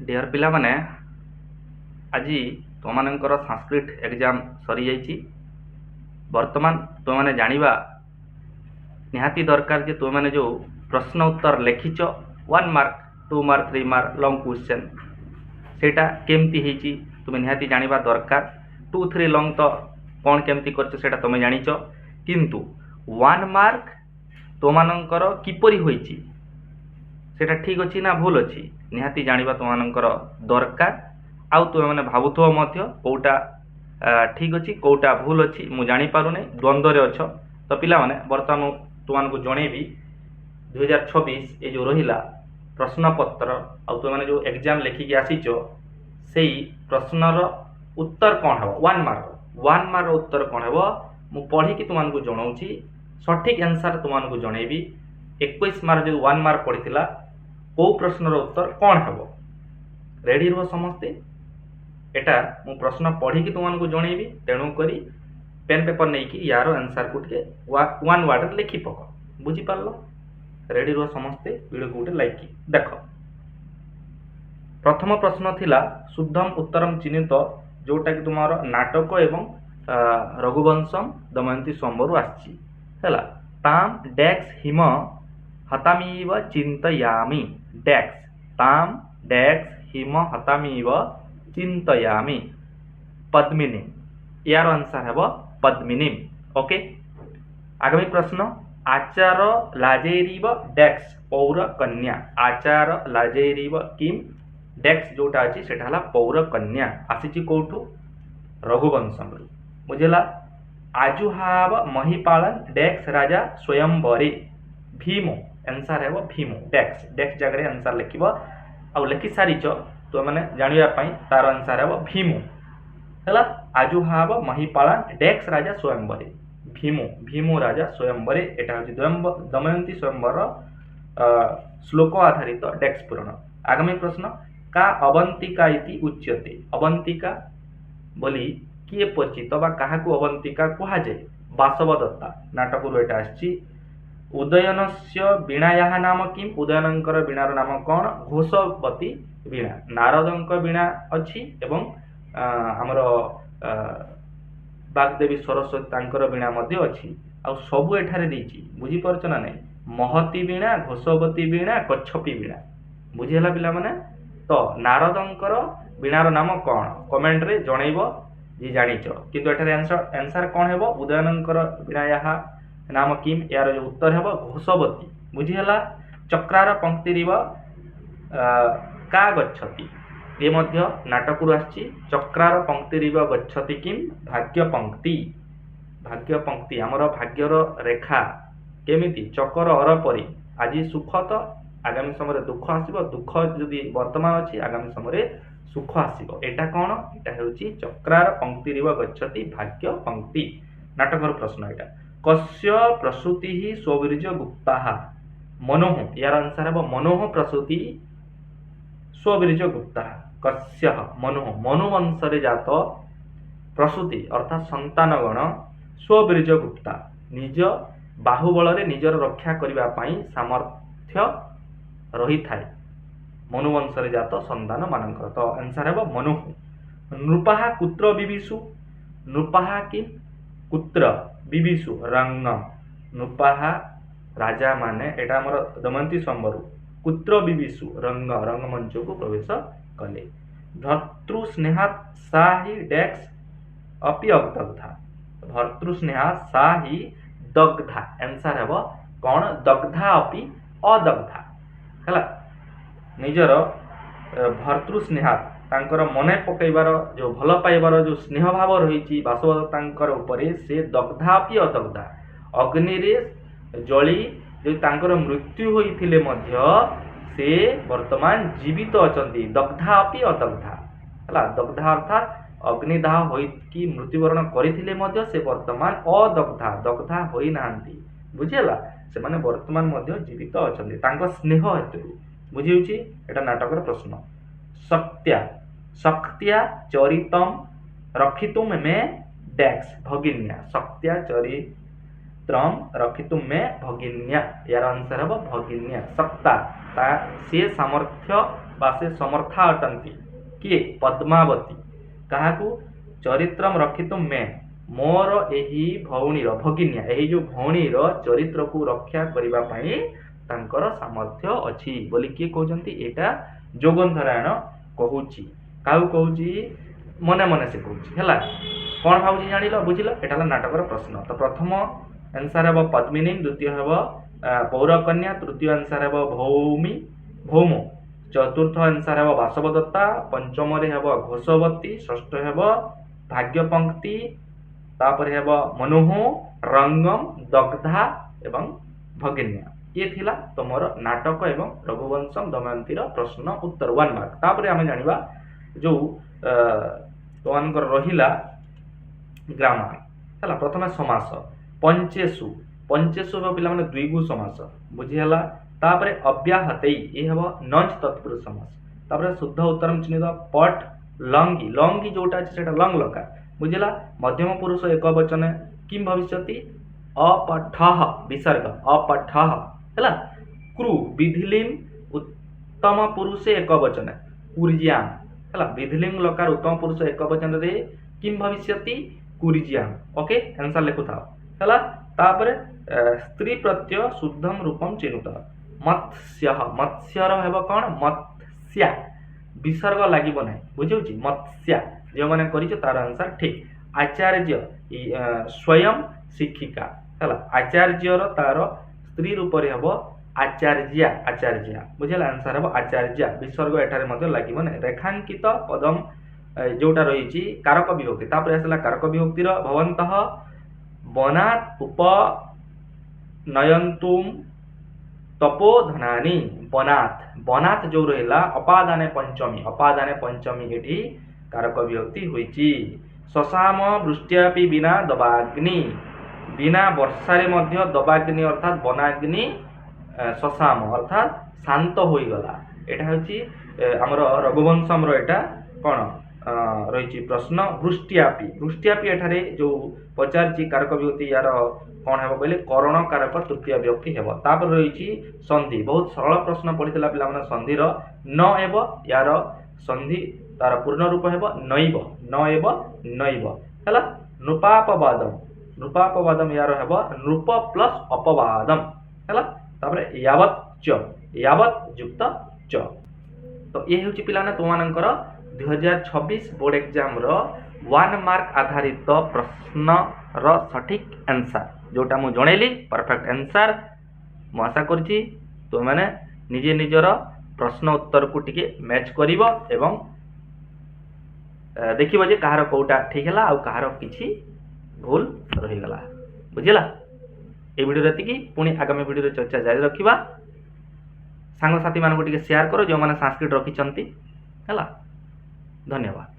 Dear पिला माने आज तुम मानकर संस्कृत एग्जाम सरी जाइए। वर्तमान तुम मैंने जाना निहाती दरकार जे तुम मैंने जो प्रश्न उत्तर लिखिच 1 mark 2 mark 3 mark long question सेटा केमती होती तुम निहाती जाना दरकार। 2 3 लॉन्ग तो कौन केमती कर तुम जानिच किंतु 1 मार्क तुम मानकर किपरि होइची सेटा ठीक अच्छी ना भूल अच्छी निहाती जाना तुमर दरकार। आउ तुम मैंने भावुव कौटा ठीक अच्छी कौटा भूल अच्छी मुझे जापारूनी द्वंद्व अछ। तो पिला माने बर्तमान तुमको जनईबी 2026 ये जो रहा प्रश्नपत्र आउ तुम मैंने जो एग्जाम लिखिकी आसीच से प्रश्नर उत्तर कौन हम 1 मार्क उत्तर कौन हम मु पढ़ी तुमको जनाऊँगी सठिक आंसर तुमको जनईबी। 21 मार्क जो 1 मार्क पड़ा कौ प्रश्नर उत्तर कौन हम रेडी रुह समस्ते। एटा मु प्रश्न पढ़ी तुमको जनईबी तेणुक पेन पेपर नहीं कि यार आंसर को टे 1 वर्ड लिखि पक बुझीपार। रेडी रुह समस्ते वीडियो को गोटे लाइक देख। प्रथम प्रश्न थिला शुद्धम उत्तरम चिन्हित जोटा कि तुम नाटक एवं रघुवंशम दमयंती स्वयंवर आसी है ताम डैक्स हिम हतामीव चिंतयामी डैक्स ताम डैक्स हिम हतामीव चिंतयामी पद्मिनी यार आंसर है पद्मिनी। ओके आगामी प्रश्न आचार लाजेरीव डैक्स पौर कन्या आचार लाजेरीव किम डैक्स जोटा अच्छी से पौर कन्या आसी कौटू रघुवंशम बुझेगा। आजुहाव महिपालन डैक्स राजा स्वयंवरे भीमो आंसर है भीमो डैक्स डैक्स जगह आंसर लिख आ लिखि सारीच तो मैंने जानापी तार आंसर है भीमो है। आजुहाव महिपालन डैक्स राजा स्वयंवरे भीमो भीमो राजा स्वयंवरे एटा हूँ दमयंती स्वयंवर श्लोक आधारित डैक्स पुराण। आगामी प्रश्न का अवंतिका इति उच्यते अवंतिका बोली किए परिचित क्या अवंतिका कहुए बासव दत्ता नाटक एटा आसी। उदयन से वीणाया नाम किम उदयनकर वीणार नाम कौन घोषवती वीणा नारद वीणा अच्छी एवं आमर बागदेवी सरस्वती वीणा अच्छी आ सबू एठारे देछि बुझीपारछ ना नहीं महती वीणा घोषवती वीणा कच्छपी वीणा बुझीला पिला माने। तो नारदंकर वीणार नाम कौन कमेंट रे जनइब जी जानिच किंतु एठारे आंसर कौन हेबो उदयनकर वीणाया नाम किम यार जो उत्तर है घोषवती बुझीगला। चक्रार पंक्तिरिव का गच्छति ये मध्य नाटक आसी चक्रार पंक्तिरिव गच्छति किम भाग्य पंक्ति आमर भाग्यर रेखा केमिति चकर अर परी आज सुख तो आगामी समय दुख आसो दुख जदि वर्तमान अच्छी आगामी समय सुख आसो एटा कौन एटा होची चक्रार पंक्तिरिव गच्छति भाग्य पंक्ति नाटकर प्रश्न एटा। कस्य प्रसूति ही स्ववीर्ज गुप्ता मनोह यार आंसर है मनोह प्रसूति स्ववीर्ज गुप्ता कस्य मनोह मनुवंशरे जात प्रसूति अर्थात संतानगण स्ववीर्ज गुप्ता निज बाहुबल निजर रक्षा करने सामर्थ्य रही थाए मनुवंशरे जात संतान मानकर। तो आंसर है मनुः। नृपा कुत्र विविशु नृपा कि कुत्र विविशु रंग नृपा राजा माने एटा हमर दमयंती स्वयंवर कुत्र विविशु रंग रंगमंच को प्रवेश कले। भर्तृस्नेहा सा ही डैक्स अपि अदग्धा भर्तृस्नेहा सा ही दग्धा आंसर है कौन दग्धा अपि अदग्धा है निजर भर्तृस्नेहा तांकर मने पकईबार जो भल पाइबार जो स्नेह भाव रही बासवदत्तांकर उपरे से दग्धापि अदग्धा अग्नि रे जली जो तांकर मृत्यु होइथिले मध्य से वर्तमान जीवित अछंती दग्धापि अदग्धा है दग्धा अर्थात अग्निदाह होइकी मृत्युवरण करथिले मध्य से वर्तमान अदग्धा दग्धा होई नांती बुझिला से माने वर्तमान मध्य जीवित अछंती तांको स्नेह हेतु बुझिउची एटा नाटकर प्रश्न। शक्त्या चरितम रक्षितुम में डैक्स भगिन्या शक्त्या चरित्रम रक्षितुम में भगिन्या यार आंसर है भगिन्या सत्ता से सामर्थ्य ବା ସେ ସମର୍ଥା ଅଟନ୍ତି କିଏ ପଦ୍ମାବତୀ କାହାକୁ ଚରିତ୍ରମ୍ ରକ୍ଷିତୁମ୍ ମେ ମୋର ଏହି ଭଉଣୀର ଭଗିନିଆ ଏହି ଯେଉଁ ଭଉଣୀର ଚରିତ୍ରକୁ ରକ୍ଷା କରିବା ପାଇଁ ତାଙ୍କର ସାମର୍ଥ୍ୟ ଅଛି ବୋଲି କିଏ କହୁଛନ୍ତି ଏଇଟା ଯୋଗନ୍ଧରାୟଣ କହୁଛି କାହାକୁ କହୁଛି ମନେ ମନେ ସେ କହୁଛି ହେଲା କ'ଣ ଭାବୁଛି ଜାଣିଲ ବୁଝିଲ ଏଟା ହେଲା ନାଟକର ପ୍ରଶ୍ନ ତ ପ୍ରଥମ ଆନ୍ସର ହେବ ପଦ୍ମିନୀ ଦ୍ୱିତୀୟ ହେବ ପୌରକନ୍ୟା ତୃତୀୟ ଆନ୍ସର ହେବ ଭୌମ ଚତୁର୍ଥ ଆନ୍ସର ହେବ ବାସବଦତ୍ତା ପଞ୍ଚମରେ ହେବ ଘୋଷବତୀ ଷଷ୍ଠ ହେବ ଭାଗ୍ୟପଙ୍କ୍ତି ତାପରେ ହେବ ମନୋହ ରଙ୍ଗମ ଦଗ୍ଧା ଏବଂ ଭଗିନ୍ୟା ଇଏ ଥିଲା ତମର ନାଟକ ଏବଂ ରଘୁବଂଶମ ଦମୟନ୍ତୀର ପ୍ରଶ୍ନ ଉତ୍ତର 1 ମାର୍କ ତାପରେ ଆମେ ଜାଣିବା ଯୋଉ ତମାନଙ୍କର ରହିଲା ଗ୍ରାମାର ହେଲା ପ୍ରଥମେ ସମାସ ପଞ୍ଚେଷୁ ହେବ ପିଲାମାନେ ଦ୍ୱିଗୁ ସମାସ ବୁଝିହେଲା ତାପରେ ଅବ୍ୟାହତେଇ ଏ ହେବ ନଞ୍ଚ ତତ୍ପୁରୁଷ ସମାସ ତାପରେ ଶୁଦ୍ଧ ଉତ୍ତରମ ଚିହ୍ନିତ ପଟ ଲଙ୍ଗି ଯୋଉଟା ଅଛି ସେଟା ଲଙ୍ଗ ଲକା ବୁଝିଲା ମଧ୍ୟମ ପୁରୁଷ ଏକ ବଚନ କିମ୍ ଭବିଷ୍ୟତି ଅପଠଃ ବିସର୍ଗ ଅପଠଃ ହେଲା କ୍ରୁ ବିଧିଲିମ୍ ଉତ୍ତମ ପୁରୁଷେ ଏକ ବଚନ କୁର୍ଜ୍ୟାମ ହେଲା ବିଧିଲିମ୍ ଲକାର ଉତ୍ତମ ପୁରୁଷ ଏକ ବଚନରେ କିମ୍ ଭବିଷ୍ୟତି କୁର୍ଜ୍ୟାମ ଓକେ आंसर ଲେଖୁଥାଅ ହେଲା ତାପରେ ସ୍ତ୍ରୀ ପ୍ରତ୍ୟୟ ଶୁଦ୍ଧମ ରୂପମ ଚିହ୍ନିତ ମତ୍ସ୍ୟର ହେବ କ'ଣ ମତ୍ସ୍ୟା ବିସର୍ଗ ଲାଗିବ ନାହିଁ ବୁଝୁଛି ମତ୍ସ୍ୟା ଯେଉଁମାନେ କରିଛ ତାର ଆନ୍ସର ଠିକ ଆଚାର୍ଯ୍ୟ ସ୍ୱୟଂ ଶିକ୍ଷିକା ହେଲା ଆଚାର୍ଯ୍ୟର ତାର ସ୍ତ୍ରୀ ରୂପରେ ହେବ ଆଚାର୍ଯ୍ୟା ବୁଝିଲା ଆନ୍ସର ହେବ ଆଚାର୍ଯ୍ୟା ବିସର୍ଗ ଏଠାରେ ମଧ୍ୟ ଲାଗିବ ନାହିଁ ରେଖାଙ୍କିତ ପଦମ ଯୋଉଟା ରହିଛି କାରକ ବିଭକ୍ତି ତାପରେ ଆସିଲା କାରକ ବିଭକ୍ତିର ଭବନ୍ତଃ ବନାତ୍ ଉପନୟନ୍ତୁମ୍ ତପୋଧନାନି ବନାତ୍ ଯୋଉ ରହିଲା ଅପାଦାନେ ପଞ୍ଚମୀ ଏଠି କାରକ ବିଭକ୍ତି ହୋଇଛି ଶଶାମ ବୃଷ୍ଟ୍ୟାପି ବିନା ଦବାଗ୍ନି ବିନା ବର୍ଷାରେ ମଧ୍ୟ ଦବାଗ୍ନି ଅର୍ଥାତ୍ ବନାଗ୍ନି ଶଶାମ ଅର୍ଥାତ୍ ଶାନ୍ତ ହୋଇଗଲା ଏଟା ହେଉଛି ଆମର ରଘୁବଂଶମର ଏଟା କ'ଣ ରହିଛି ପ୍ରଶ୍ନ ବୃଷ୍ଟ୍ୟାପି ଏଠାରେ ଯୋଉ ପଚାରିଛି କାରକ ବିଭକ୍ତି ୟାର କ'ଣ ହେବ କହିଲେ କରଣ କାରକ ତୃତୀୟ ବିଭକ୍ତି ହେବ ତାପରେ ରହିଛି ସନ୍ଧି ବହୁତ ସରଳ ପ୍ରଶ୍ନ ପଡ଼ିଥିଲା ପିଲାମାନେ ସନ୍ଧିର ନ ହେବ ୟାର ସନ୍ଧି ତାର ପୂର୍ଣ୍ଣ ରୂପ ହେବ ନୈବ ହେଲା ନୃପାପବାଦମ ୟାର ହେବ ନୃପ ପ୍ଲସ୍ ଅପବାଦମ ହେଲା ତାପରେ ୟାବତ୍ ଯୁକ୍ତ ଚ ତ ଇଏ ହେଉଛି ପିଲାମାନେ ତୁମମାନଙ୍କର 2026 ବୋର୍ଡ ଏକ୍ଜାମର 1 ମାର୍କ ଆଧାରିତ ପ୍ରଶ୍ନର ସଠିକ ଆନ୍ସର ଯୋଉଟା ମୁଁ ଜଣେଇଲି ପରଫେକ୍ଟ ଆନ୍ସର ମୁଁ ଆଶା କରୁଛି ତୁମମାନେ ନିଜେ ନିଜର ପ୍ରଶ୍ନ ଉତ୍ତରକୁ ଟିକେ ମ୍ୟାଚ୍ କରିବ ଏବଂ ଦେଖିବ ଯେ କାହାର କୋଉଟା ଠିକ ହେଲା ଆଉ କାହାର କିଛି ଭୁଲ ରହିଗଲା ବୁଝିଲା এই ভিডিওରେ ଏତିକି ପୁଣି ଆଗାମୀ ଭିଡ଼ିଓରେ ଚର୍ଚ୍ଚା ଜାରି ରଖିବା ସାଙ୍ଗସାଥୀମାନଙ୍କୁ ଟିକେ ସେୟାର କର ଯେଉଁମାନେ ସାଂସ୍କ୍ରିଟ ରଖିଛନ୍ତି ହେଲା ଧନ୍ୟବାଦ।